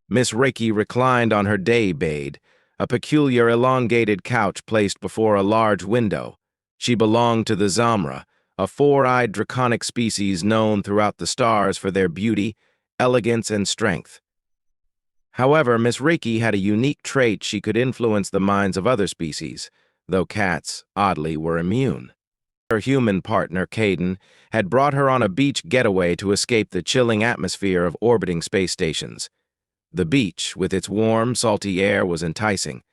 Miss Reiki reclined on her day bed, a peculiar elongated couch placed before a large window. She belonged to the Zamra, a four-eyed draconic species known throughout the stars for their beauty, elegance, and strength. However, Miss Reiki had a unique trait: she could influence the minds of other species, though cats, oddly, were immune. Her human partner, Caden, had brought her on a beach getaway to escape the chilling atmosphere of orbiting space stations. The beach, with its warm, salty air, was enticing,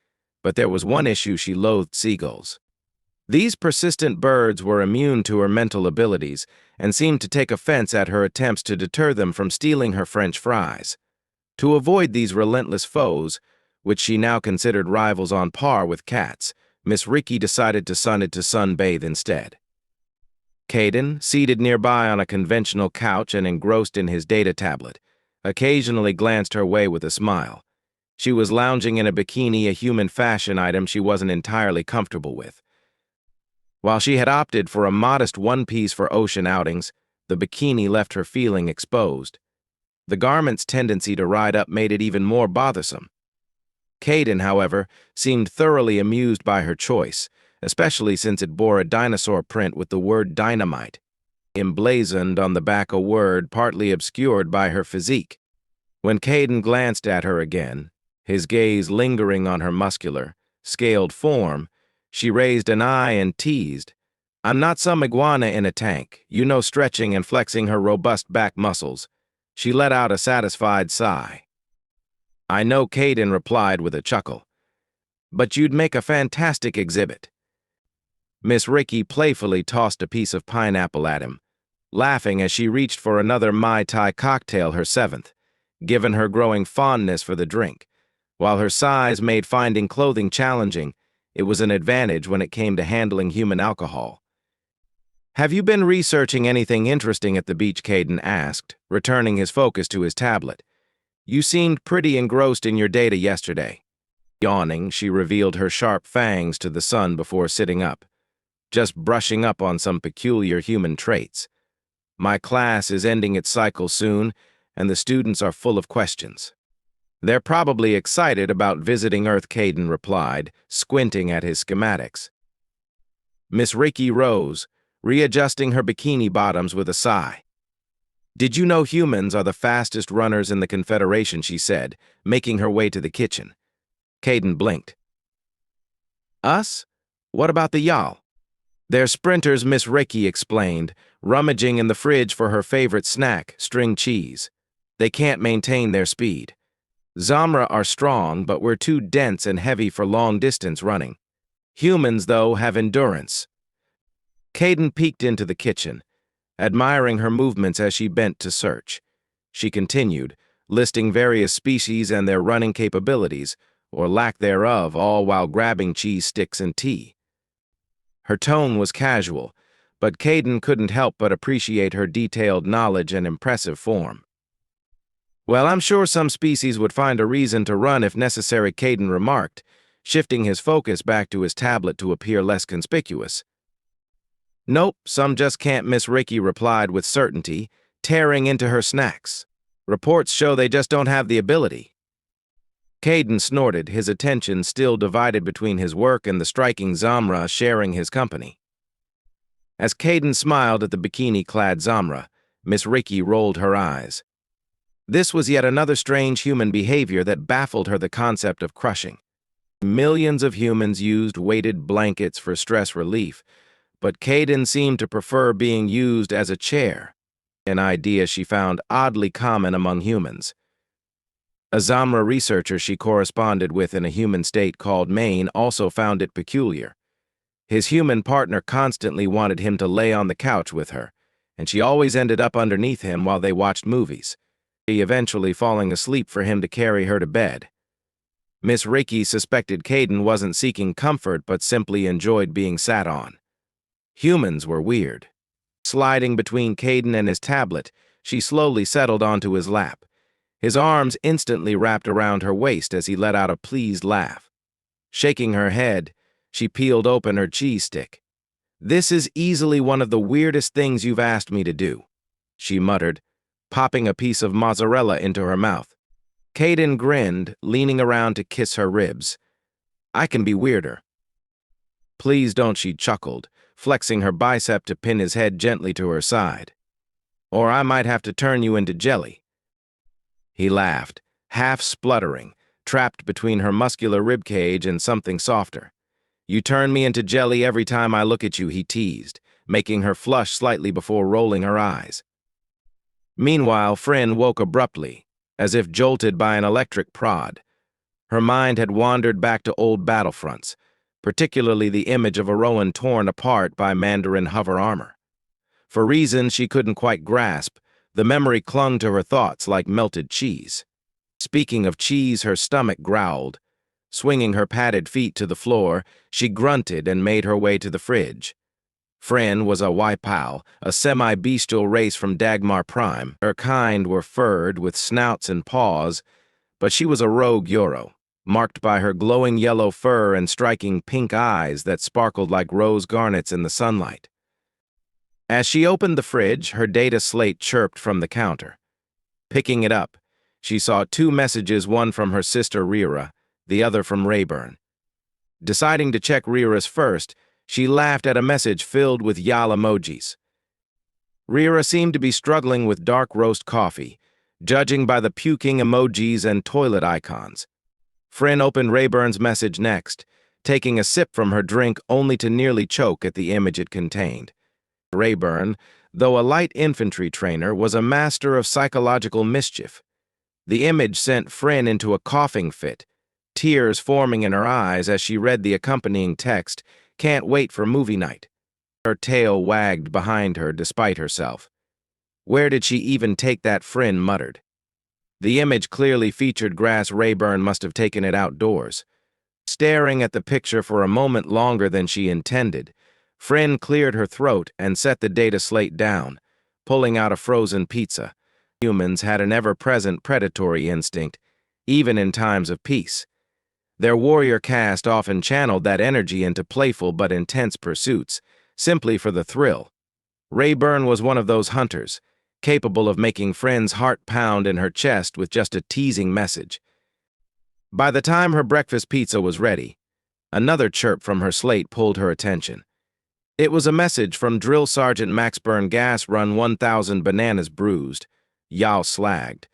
but there was one issue: she loathed seagulls. These persistent birds were immune to her mental abilities and seemed to take offense at her attempts to deter them from stealing her French fries. To avoid these relentless foes, which she now considered rivals on par with cats, Miss Reiki decided to sunbathe instead. Caden, seated nearby on a conventional couch and engrossed in his data tablet, occasionally glanced her way with a smile. She was lounging in a bikini, a human fashion item she wasn't entirely comfortable with. While she had opted for a modest one-piece for ocean outings, the bikini left her feeling exposed. The garment's tendency to ride up made it even more bothersome. Caden, however, seemed thoroughly amused by her choice, especially since it bore a dinosaur print with the word dynamite emblazoned on the back, a word partly obscured by her physique. When Caden glanced at her again, his gaze lingering on her muscular, scaled form, she raised an eye and teased, "I'm not some iguana in a tank," stretching and flexing her robust back muscles. She let out a satisfied sigh. "I know," Caden replied with a chuckle, "but you'd make a fantastic exhibit." Miss Reiki playfully tossed a piece of pineapple at him, laughing as she reached for another Mai Tai cocktail, her seventh, given her growing fondness for the drink. While her size made finding clothing challenging, it was an advantage when it came to handling human alcohol. "Have you been researching anything interesting at the beach?" Caden asked, returning his focus to his tablet. "You seemed pretty engrossed in your data yesterday." Yawning, she revealed her sharp fangs to the sun before sitting up. "Just brushing up on some peculiar human traits. My class is ending its cycle soon, and the students are full of questions." "They're probably excited about visiting Earth," Caden replied, squinting at his schematics. Miss Reiki rose, readjusting her bikini bottoms with a sigh. "Did you know humans are the fastest runners in the Confederation?" she said, making her way to the kitchen. Caden blinked. "Us? What about the y'all?" "They're sprinters," Miss Reiki explained, rummaging in the fridge for her favorite snack, string cheese. "They can't maintain their speed. Zamra are strong, but we're too dense and heavy for long-distance running. Humans, though, have endurance." Caden peeked into the kitchen, admiring her movements as she bent to search. She continued, listing various species and their running capabilities, or lack thereof, all while grabbing cheese sticks and tea. Her tone was casual, but Caden couldn't help but appreciate her detailed knowledge and impressive form. "Well, I'm sure some species would find a reason to run if necessary," Caden remarked, shifting his focus back to his tablet to appear less conspicuous. "Nope, some just can't," Miss Reiki replied with certainty, tearing into her snacks. "Reports show they just don't have the ability." Caden snorted, his attention still divided between his work and the striking Zamra sharing his company. As Caden smiled at the bikini-clad Zamra, Miss Reiki rolled her eyes. This was yet another strange human behavior that baffled her: the concept of crushing. Millions of humans used weighted blankets for stress relief, but Caden seemed to prefer being used as a chair, an idea she found oddly common among humans. A Zamra researcher she corresponded with in a human state called Maine also found it peculiar. His human partner constantly wanted him to lay on the couch with her, and she always ended up underneath him while they watched movies, eventually falling asleep for him to carry her to bed. Miss Reiki suspected Caden wasn't seeking comfort but simply enjoyed being sat on. Humans were weird. Sliding between Caden and his tablet, she slowly settled onto his lap. His arms instantly wrapped around her waist as he let out a pleased laugh. Shaking her head, she peeled open her cheese stick. "This is easily one of the weirdest things you've asked me to do," she muttered, popping a piece of mozzarella into her mouth. Kaden grinned, leaning around to kiss her ribs. I can be weirder. Please don't, she chuckled, flexing her bicep to pin his head gently to her side. Or I might have to turn you into jelly. He laughed, half spluttering, trapped between her muscular ribcage and something softer. You turn me into jelly every time I look at you, he teased, making her flush slightly before rolling her eyes. Meanwhile, Fryn woke abruptly, as if jolted by an electric prod. Her mind had wandered back to old battlefronts, particularly the image of a Rowan torn apart by Mandarin hover armor. For reasons she couldn't quite grasp, the memory clung to her thoughts like melted cheese. Speaking of cheese, her stomach growled. Swinging her padded feet to the floor, she grunted and made her way to the fridge. Fryn was a Waipao, a semi-bestial race from Dagmar Prime. Her kind were furred with snouts and paws, but she was a rogue Yoro, marked by her glowing yellow fur and striking pink eyes that sparkled like rose garnets in the sunlight. As she opened the fridge, her data slate chirped from the counter. Picking it up, she saw two messages, one from her sister Rira, the other from Rayburn. Deciding to check Rira's first, she laughed at a message filled with yal emojis. Rira seemed to be struggling with dark roast coffee, judging by the puking emojis and toilet icons. Fryn opened Rayburn's message next, taking a sip from her drink only to nearly choke at the image it contained. Rayburn, though a light infantry trainer, was a master of psychological mischief. The image sent Fryn into a coughing fit, tears forming in her eyes as she read the accompanying text, "Can't wait for movie night." Her tail wagged behind her despite herself. Where did she even take that? Fryn muttered. The image clearly featured grass. Rayburn must have taken it outdoors. Staring at the picture for a moment longer than she intended, Fryn cleared her throat and set the data slate down, pulling out a frozen pizza. Humans had an ever-present predatory instinct, even in times of peace. Their warrior caste often channeled that energy into playful but intense pursuits, simply for the thrill. Rayburn was one of those hunters, capable of making Fryn's heart pound in her chest with just a teasing message. By the time her breakfast pizza was ready, another chirp from her slate pulled her attention. It was a message from Drill Sergeant Maxburn. Gas run 1,000 bananas bruised. Yao slagged.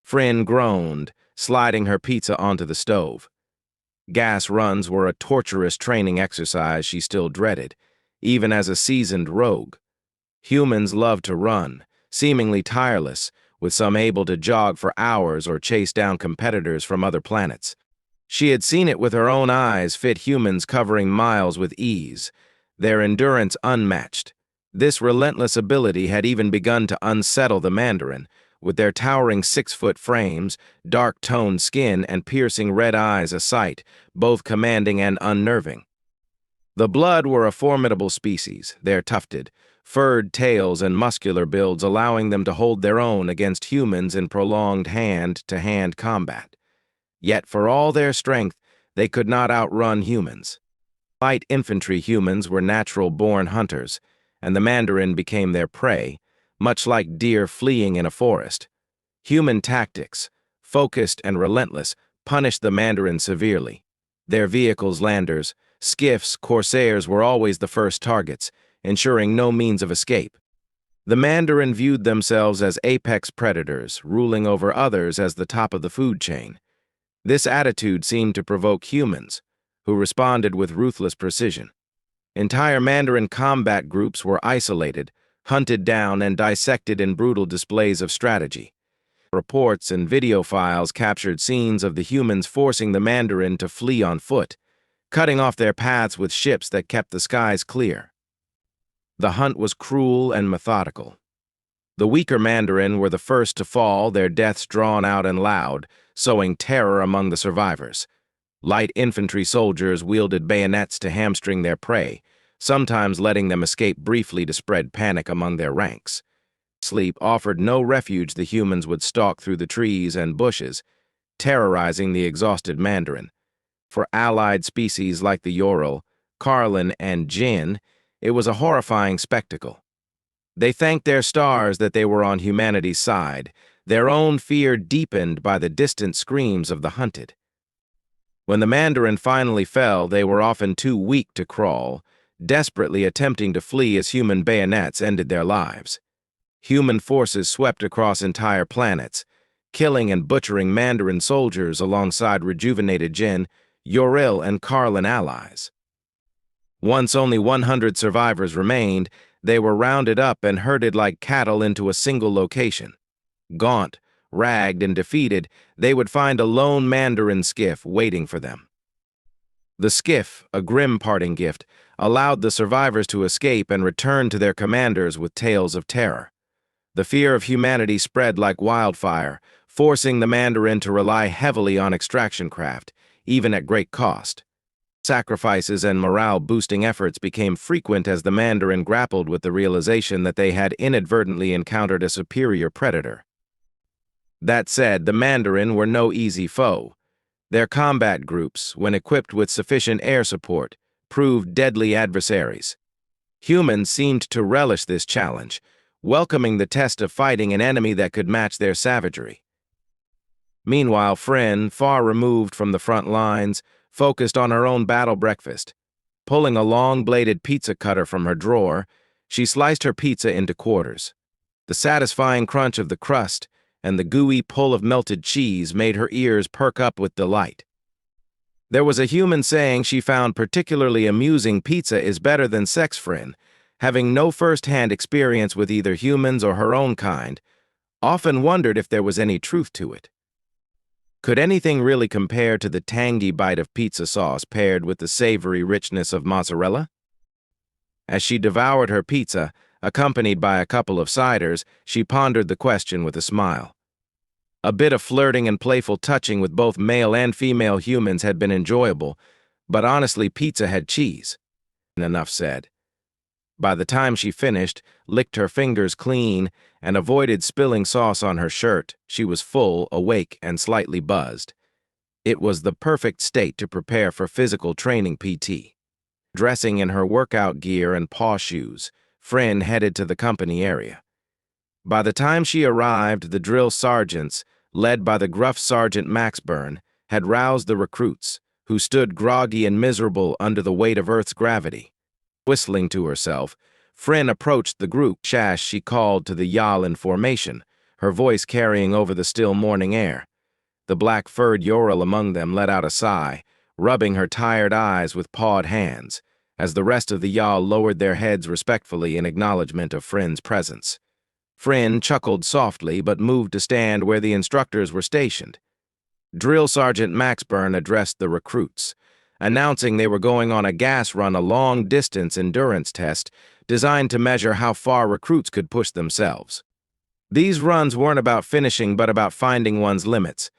Fryn groaned, sliding her pizza onto the stove. Gas runs were a torturous training exercise she still dreaded, even as a seasoned rogue. Humans loved to run, seemingly tireless, with some able to jog for hours or chase down competitors from other planets. She had seen it with her own eyes, fit humans covering miles with ease, their endurance unmatched. This relentless ability had even begun to unsettle the Mandarin, with their towering 6-foot frames, dark-toned skin, and piercing red eyes a sight, both commanding and unnerving. The Blood were a formidable species, their tufted, furred tails and muscular builds allowing them to hold their own against humans in prolonged hand-to-hand combat. Yet for all their strength, they could not outrun humans. Light infantry humans were natural-born hunters, and the Mandarin became their prey, much like deer fleeing in a forest. Human tactics, focused and relentless, punished the Mandarin severely. Their vehicles, landers, skiffs, corsairs were always the first targets, ensuring no means of escape. The Mandarin viewed themselves as apex predators, ruling over others as the top of the food chain. This attitude seemed to provoke humans, who responded with ruthless precision. Entire Mandarin combat groups were isolated, hunted down, and dissected in brutal displays of strategy. Reports and video files captured scenes of the humans forcing the Mandarin to flee on foot, cutting off their paths with ships that kept the skies clear. The hunt was cruel and methodical. The weaker Mandarin were the first to fall, their deaths drawn out and loud, sowing terror among the survivors. Light infantry soldiers wielded bayonets to hamstring their prey, sometimes letting them escape briefly to spread panic among their ranks. Sleep offered no refuge. The humans would stalk through the trees and bushes, terrorizing the exhausted Mandarin. For allied species like the Yoro, Carlin, and Jin, it was a horrifying spectacle. They thanked their stars that they were on humanity's side, their own fear deepened by the distant screams of the hunted. When the Mandarin finally fell, they were often too weak to crawl, desperately attempting to flee as human bayonets ended their lives. Human forces swept across entire planets, killing and butchering Mandarin soldiers alongside rejuvenated Jin, Yoril, and Carlin allies. Once only 100 survivors remained, they were rounded up and herded like cattle into a single location. Gaunt, ragged, and defeated, they would find a lone Mandarin skiff waiting for them. The skiff, a grim parting gift, allowed the survivors to escape and return to their commanders with tales of terror. The fear of humanity spread like wildfire, forcing the Mandarin to rely heavily on extraction craft, even at great cost. Sacrifices and morale-boosting efforts became frequent as the Mandarin grappled with the realization that they had inadvertently encountered a superior predator. That said, the Mandarin were no easy foe. Their combat groups, when equipped with sufficient air support, proved deadly adversaries. Humans seemed to relish this challenge, welcoming the test of fighting an enemy that could match their savagery. Meanwhile, Frin, far removed from the front lines, focused on her own battle breakfast. Pulling a long-bladed pizza cutter from her drawer, she sliced her pizza into quarters. The satisfying crunch of the crust and the gooey pull of melted cheese made her ears perk up with delight. There was a human saying she found particularly amusing: pizza is better than sex. Frin, having no first-hand experience with either humans or her own kind, often wondered if there was any truth to it. Could anything really compare to the tangy bite of pizza sauce paired with the savory richness of mozzarella? As she devoured her pizza, accompanied by a couple of ciders, she pondered the question with a smile. A bit of flirting and playful touching with both male and female humans had been enjoyable, but honestly, pizza had cheese. Enough said. By the time she finished, licked her fingers clean, and avoided spilling sauce on her shirt, she was full, awake, and slightly buzzed. It was the perfect state to prepare for physical training PT. Dressing in her workout gear and paw shoes, Frin headed to the company area. By the time she arrived, the drill sergeants, led by the gruff Sergeant Maxburn, had roused the recruits, who stood groggy and miserable under the weight of Earth's gravity. Whistling to herself, Frin approached the group as she called to the Yal in formation, her voice carrying over the still morning air. The black-furred Yoril among them let out a sigh, rubbing her tired eyes with pawed hands, as the rest of the Yal lowered their heads respectfully in acknowledgement of Frin's presence. Frin chuckled softly but moved to stand where the instructors were stationed. Drill Sergeant Maxburn addressed the recruits, announcing they were going on a gas run, a long-distance endurance test designed to measure how far recruits could push themselves. These runs weren't about finishing but about finding one's limits.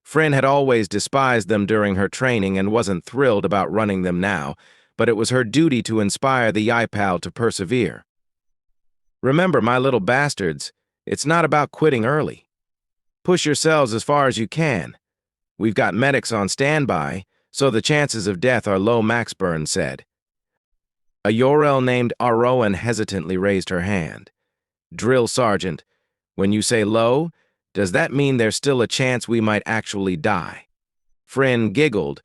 Frin had always despised them during her training and wasn't thrilled about running them now, but it was her duty to inspire the Yipal to persevere. Remember, my little bastards, it's not about quitting early. Push yourselves as far as you can. We've got medics on standby, so the chances of death are low, Maxburn said. A Yoril named Arowan hesitantly raised her hand. Drill Sergeant, when you say low, does that mean there's still a chance we might actually die? Frin giggled,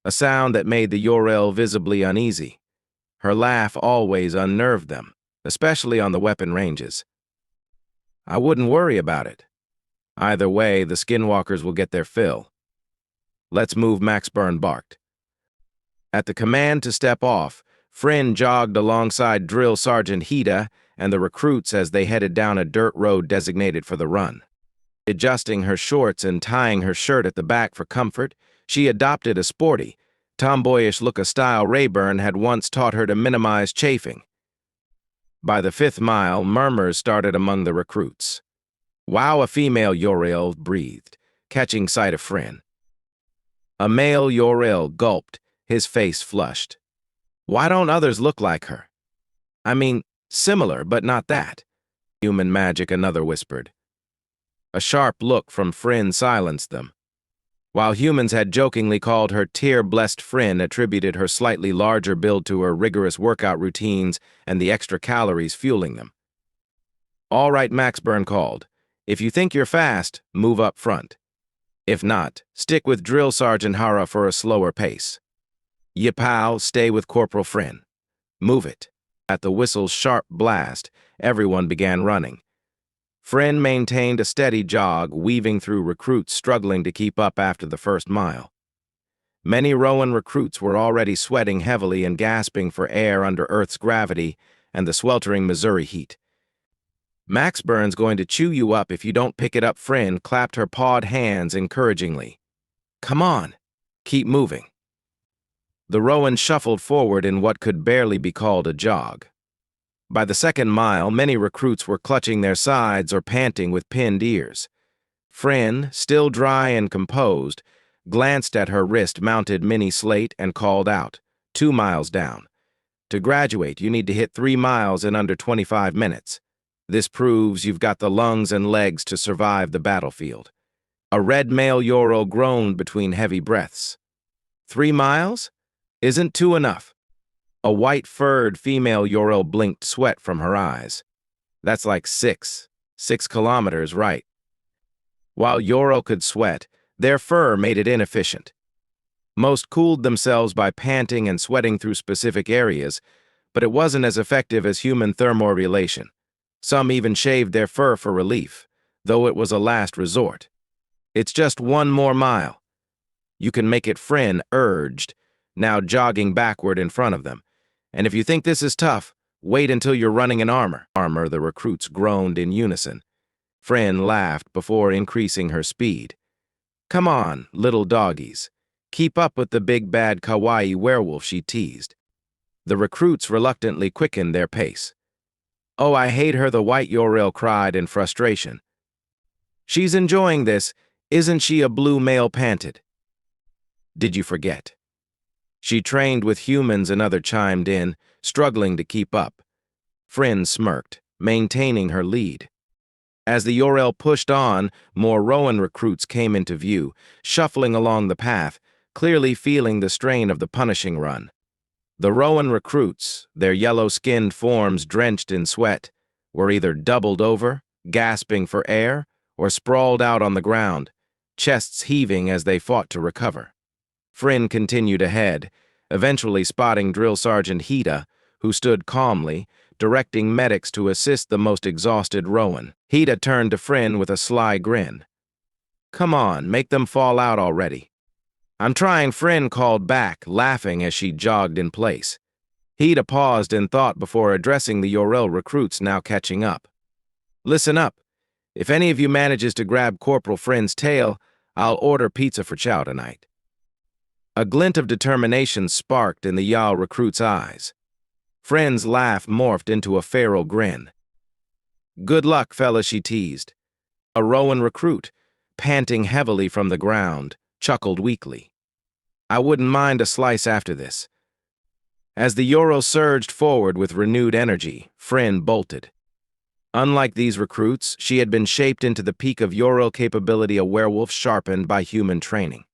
a sound that made the Yoril visibly uneasy. Her laugh always unnerved them, especially on the weapon ranges. I wouldn't worry about it. Either way, the skinwalkers will get their fill. Let's move, Maxburn barked. At the command to step off, Frin jogged alongside Drill Sergeant Hida and the recruits as they headed down a dirt road designated for the run. Adjusting her shorts and tying her shirt at the back for comfort, she adopted a sporty, tomboyish look, a style Rayburn had once taught her to minimize chafing. By the 5th mile, murmurs started among the recruits. Wow, a female Yoril breathed, catching sight of Frin. A male Yoril gulped, his face flushed. Why don't others look like her? I mean, similar, but not that. Human magic, another whispered. A sharp look from Frin silenced them. While humans had jokingly called her tear-blessed, Frin attributed her slightly larger build to her rigorous workout routines and the extra calories fueling them. All right, Maxburn called. If you think you're fast, move up front. If not, stick with Drill Sergeant Hara for a slower pace. Yipow, stay with Corporal Friend. Move it. At the whistle's sharp blast, everyone began running. Friend maintained a steady jog, weaving through recruits struggling to keep up after the first mile. Many Rowan recruits were already sweating heavily and gasping for air under Earth's gravity and the sweltering Missouri heat. Max Burn's going to chew you up if you don't pick it up, Friend clapped her pawed hands encouragingly. Come on, keep moving. The Rowan shuffled forward in what could barely be called a jog. By the second mile, many recruits were clutching their sides or panting with pinned ears. Friend, still dry and composed, glanced at her wrist-mounted mini slate and called out, 2 miles down. To graduate, you need to hit 3 miles in under 25 minutes. This proves you've got the lungs and legs to survive the battlefield. A red male Ural groaned between heavy breaths. 3 miles? Isn't 2 enough? A white-furred female Ural blinked sweat from her eyes. That's like 6 kilometers, right? While Ural could sweat, their fur made it inefficient. Most cooled themselves by panting and sweating through specific areas, but it wasn't as effective as human thermoregulation. Some even shaved their fur for relief, though it was a last resort. It's just 1 more mile. You can make it, Friend urged, now jogging backward in front of them. And if you think this is tough, wait until you're running in armor. Armor, the recruits groaned in unison. Friend laughed before increasing her speed. Come on, little doggies. Keep up with the big bad kawaii werewolf, she teased. The recruits reluctantly quickened their pace. Oh, I hate her, the white Ural cried in frustration. She's enjoying this, isn't she, a blue male panted. Did you forget? She trained with humans, another chimed in, struggling to keep up. Friend smirked, maintaining her lead. As the Ural pushed on, more Rowan recruits came into view, shuffling along the path, clearly feeling the strain of the punishing run. The Rowan recruits, their yellow-skinned forms drenched in sweat, were either doubled over, gasping for air, or sprawled out on the ground, chests heaving as they fought to recover. Friend continued ahead, eventually spotting Drill Sergeant Hida, who stood calmly, directing medics to assist the most exhausted Rowan. Hida turned to Friend with a sly grin. Come on, make them fall out already. I'm trying, Friend called back, laughing as she jogged in place. Hida paused in thought before addressing the Ural recruits now catching up. Listen up. If any of you manages to grab Corporal Friend's tail, I'll order pizza for chow tonight. A glint of determination sparked in the Yal recruit's eyes. Friend's laugh morphed into a feral grin. Good luck, fella, she teased. A Rowan recruit, panting heavily from the ground, chuckled weakly. I wouldn't mind a slice after this. As the Ural surged forward with renewed energy, Friend bolted. Unlike these recruits, she had been shaped into the peak of Ural capability, a werewolf sharpened by human training.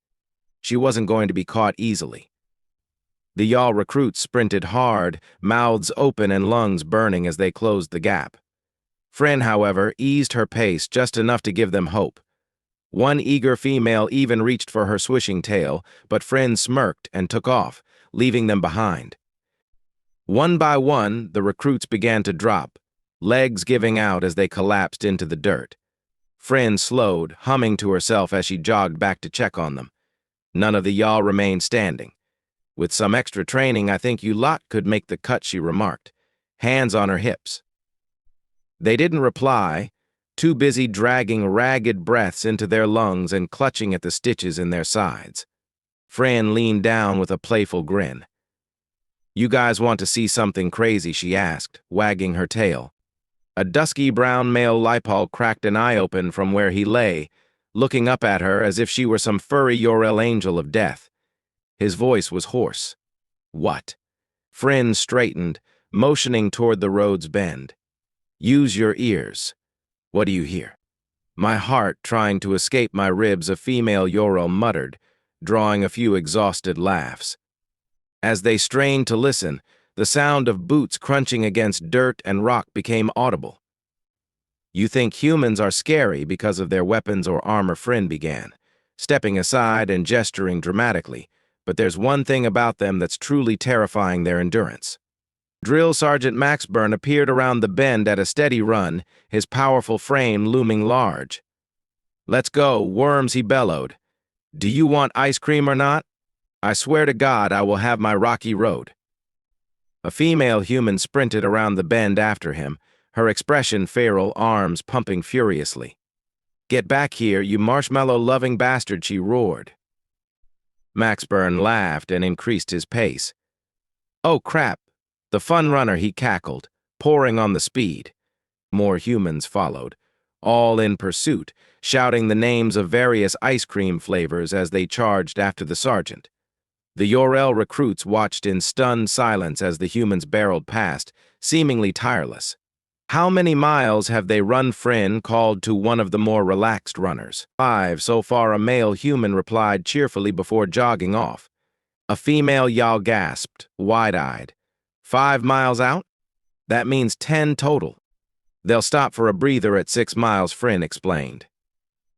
She wasn't going to be caught easily. The Yal recruits sprinted hard, mouths open and lungs burning as they closed the gap. Friend, however, eased her pace just enough to give them hope. One eager female even reached for her swishing tail, but Friend smirked and took off, leaving them behind. One by one, the recruits began to drop, legs giving out as they collapsed into the dirt. Friend slowed, humming to herself as she jogged back to check on them. None of the Yal remained standing. With some extra training, I think you lot could make the cut, she remarked, hands on her hips. They didn't reply, too busy dragging ragged breaths into their lungs and clutching at the stitches in their sides. Friend leaned down with a playful grin. You guys want to see something crazy, she asked, wagging her tail. A dusky brown male Lipal cracked an eye open from where he lay, looking up at her as if she were some furry Ural angel of death. His voice was hoarse. What? Friend straightened, motioning toward the road's bend. Use your ears. What do you hear? My heart trying to escape my ribs, a female Ural muttered, drawing a few exhausted laughs. As they strained to listen, the sound of boots crunching against dirt and rock became audible. You think humans are scary because of their weapons or armor, Friend began, stepping aside and gesturing dramatically, but there's one thing about them that's truly terrifying: their endurance. Drill Sergeant Maxburn appeared around the bend at a steady run, his powerful frame looming large. "Let's go, Worms," he bellowed. "Do you want ice cream or not? I swear to God I will have my rocky road." A female human sprinted around the bend after him, her expression feral, arms pumping furiously. "Get back here, you marshmallow-loving bastard," she roared. Maxburn laughed and increased his pace. "Oh crap, the fun runner," he cackled, pouring on the speed. More humans followed, all in pursuit, shouting the names of various ice cream flavors as they charged after the sergeant. The Yorel recruits watched in stunned silence as the humans barreled past, seemingly tireless. "How many miles have they run?" Friend called to one of the more relaxed runners. "5 so far," a male human replied cheerfully before jogging off. A female Yal gasped, wide-eyed. 5 miles out? That means 10 total. They'll stop for a breather at 6 miles, Friend explained.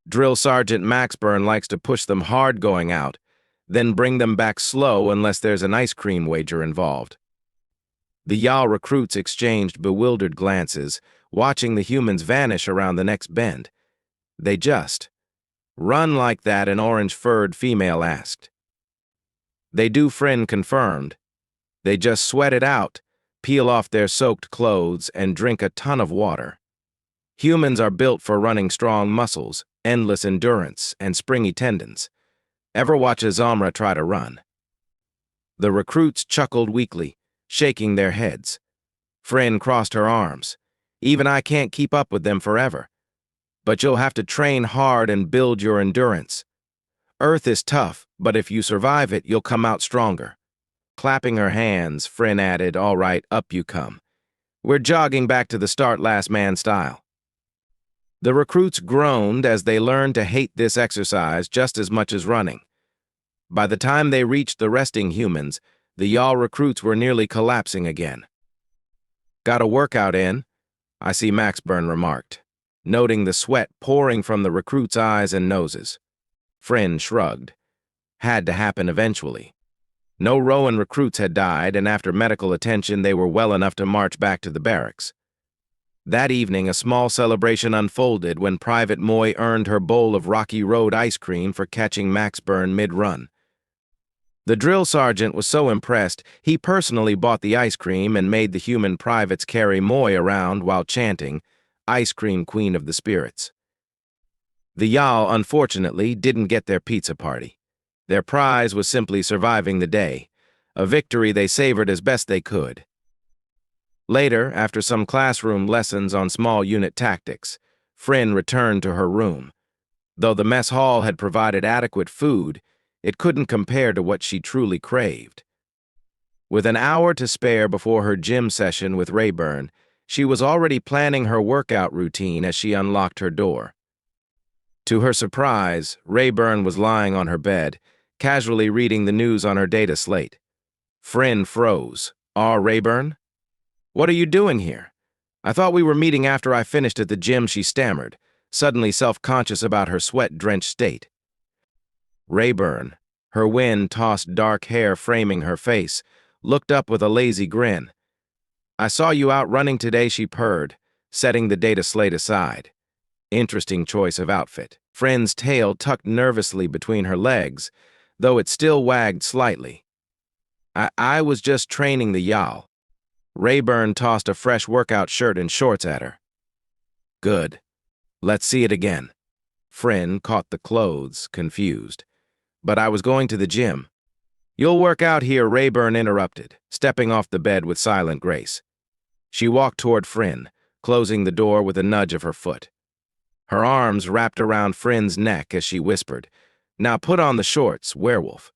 Drill Sergeant Maxburn likes to push them hard going out, then bring them back slow unless there's an ice cream wager involved. The Yal recruits exchanged bewildered glances, watching the humans vanish around the next bend. "They just run like that?" an orange-furred female asked. "They do," Friend confirmed. "They just sweat it out, peel off their soaked clothes, and drink a ton of water. Humans are built for running: strong muscles, endless endurance, and springy tendons. Ever watch a Zamra try to run?" The recruits chuckled weakly, shaking their heads. Friend crossed her arms. "Even I can't keep up with them forever. But you'll have to train hard and build your endurance. Earth is tough, but if you survive it, you'll come out stronger." Clapping her hands, Friend added, "All right, up you come. We're jogging back to the start, last man style." The recruits groaned as they learned to hate this exercise just as much as running. By the time they reached the resting humans, the Yal recruits were nearly collapsing again. "Got a workout in, I see," Maxburn remarked, noting the sweat pouring from the recruits' eyes and noses. Friend shrugged. Had to happen eventually. No Rowan recruits had died, and after medical attention they were well enough to march back to the barracks. That evening, a small celebration unfolded when Private Moy earned her bowl of Rocky Road ice cream for catching Maxburn mid-run. The drill sergeant was so impressed, he personally bought the ice cream and made the human privates carry Moy around while chanting, "Ice Cream Queen of the Spirits." The Yal, unfortunately, didn't get their pizza party. Their prize was simply surviving the day, a victory they savored as best they could. Later, after some classroom lessons on small unit tactics, Friend returned to her room. Though the mess hall had provided adequate food, it couldn't compare to what she truly craved. With an hour to spare before her gym session with Rayburn, she was already planning her workout routine as she unlocked her door. To her surprise, Rayburn was lying on her bed, casually reading the news on her data slate. Friend froze. Rayburn? What are you doing here? I thought we were meeting after I finished at the gym," she stammered, suddenly self-conscious about her sweat-drenched state. Rayburn, her wind-tossed dark hair framing her face, looked up with a lazy grin. "I saw you out running today," she purred, setting the data slate aside. Interesting choice of outfit. Friend's tail tucked nervously between her legs, though it still wagged slightly. I was just training the Yal." Rayburn tossed a fresh workout shirt and shorts at her. "Good. Let's see it again." Friend caught the clothes, confused. "But I was going to the gym." "You'll work out here," Rayburn interrupted, stepping off the bed with silent grace. She walked toward Friend, closing the door with a nudge of her foot. Her arms wrapped around Friend's neck as she whispered, "Now put on the shorts, werewolf."